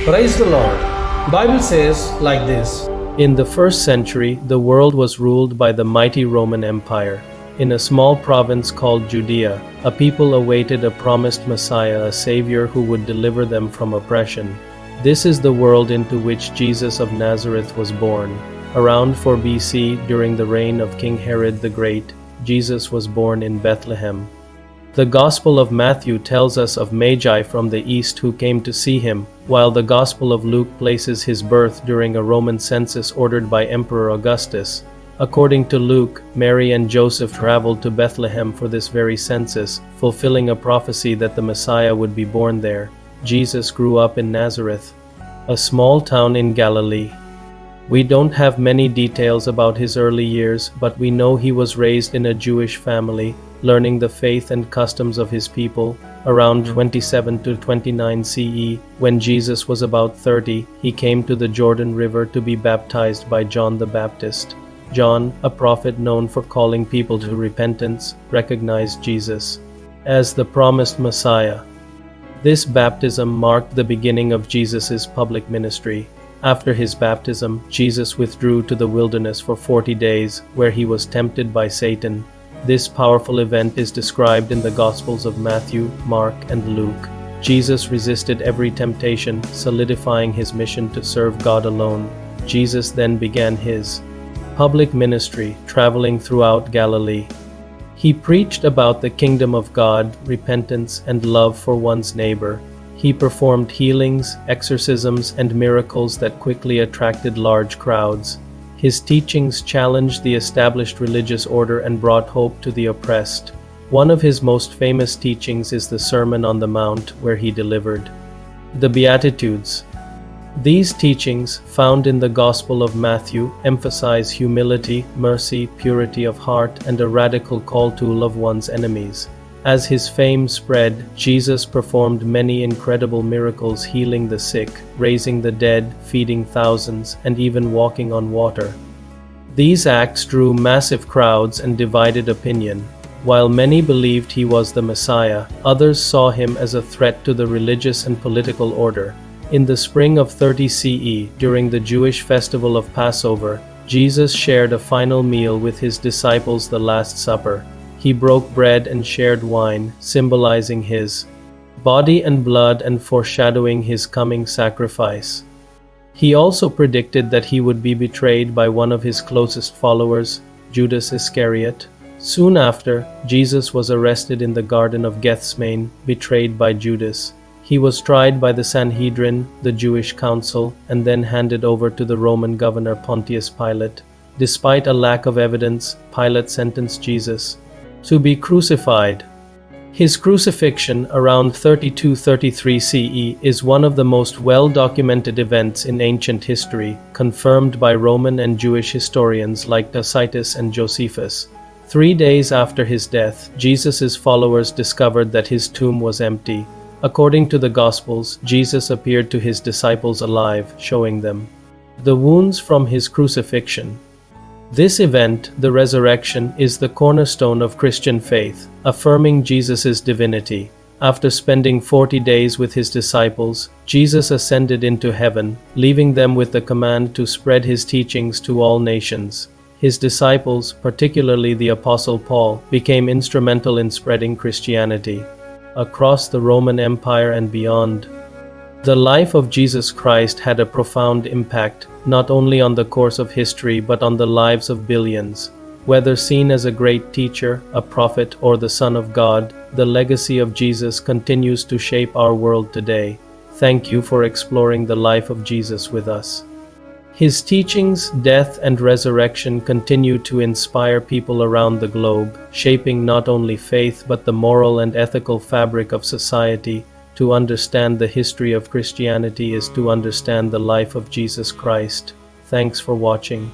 Praise the Lord. Bible says like this. In the first century, the world was ruled by the mighty Roman Empire. In a small province called Judea, a people awaited a promised Messiah, a Savior who would deliver them from oppression. This is the world into which Jesus of Nazareth was born. Around 4 BC, during the reign of King Herod the Great, Jesus was born in Bethlehem. The Gospel of Matthew tells us of Magi from the east who came to see him, while the Gospel of Luke places his birth during a Roman census ordered by Emperor Augustus. According to Luke, Mary and Joseph traveled to Bethlehem for this very census, fulfilling a prophecy that the Messiah would be born there. Jesus grew up in Nazareth, a small town in Galilee. We don't have many details about his early years, but we know he was raised in a Jewish family, learning the faith and customs of his people. Around 27 to 29 CE, when Jesus was about 30, he came to the Jordan River to be baptized by John the Baptist. John, a prophet known for calling people to repentance, recognized Jesus as the promised Messiah. This baptism marked the beginning of Jesus' public ministry. After his baptism, Jesus withdrew to the wilderness for 40 days, where he was tempted by Satan. This powerful event is described in the Gospels of Matthew, Mark, and Luke. Jesus resisted every temptation, solidifying his mission to serve God alone. Jesus then began his public ministry, traveling throughout Galilee. He preached about the kingdom of God, repentance, and love for one's neighbor. He performed healings, exorcisms, and miracles that quickly attracted large crowds. His teachings challenged the established religious order and brought hope to the oppressed. One of his most famous teachings is the Sermon on the Mount, where he delivered the Beatitudes. These teachings, found in the Gospel of Matthew, emphasize humility, mercy, purity of heart, and a radical call to love one's enemies. As his fame spread, Jesus performed many incredible miracles, healing the sick, raising the dead, feeding thousands, and even walking on water. These acts drew massive crowds and divided opinion. While many believed he was the Messiah, others saw him as a threat to the religious and political order. In the spring of 30 CE, during the Jewish festival of Passover, Jesus shared a final meal with his disciples, the Last Supper. He broke bread and shared wine, symbolizing his body and blood and foreshadowing his coming sacrifice. He also predicted that he would be betrayed by one of his closest followers, Judas Iscariot. Soon after, Jesus was arrested in the Garden of Gethsemane, betrayed by Judas. He was tried by the Sanhedrin, the Jewish council, and then handed over to the Roman governor Pontius Pilate. Despite a lack of evidence, Pilate sentenced Jesus to be crucified. His crucifixion around 32-33 CE is one of the most well-documented events in ancient history, confirmed by Roman and Jewish historians like Tacitus and Josephus. 3 days after his death, Jesus' followers discovered that his tomb was empty. According to the Gospels, Jesus appeared to his disciples alive, showing them the wounds from his crucifixion. This event, the resurrection, is the cornerstone of Christian faith, affirming Jesus' divinity. After spending 40 days with his disciples, Jesus ascended into heaven, leaving them with the command to spread his teachings to all nations. His disciples, particularly the Apostle Paul, became instrumental in spreading Christianity across the Roman Empire and beyond. The life of Jesus Christ had a profound impact, not only on the course of history but on the lives of billions. Whether seen as a great teacher, a prophet, or the Son of God, the legacy of Jesus continues to shape our world today. Thank you for exploring the life of Jesus with us. His teachings, death, and resurrection continue to inspire people around the globe, shaping not only faith but the moral and ethical fabric of society. To understand the history of Christianity is to understand the life of Jesus Christ. Thanks for watching.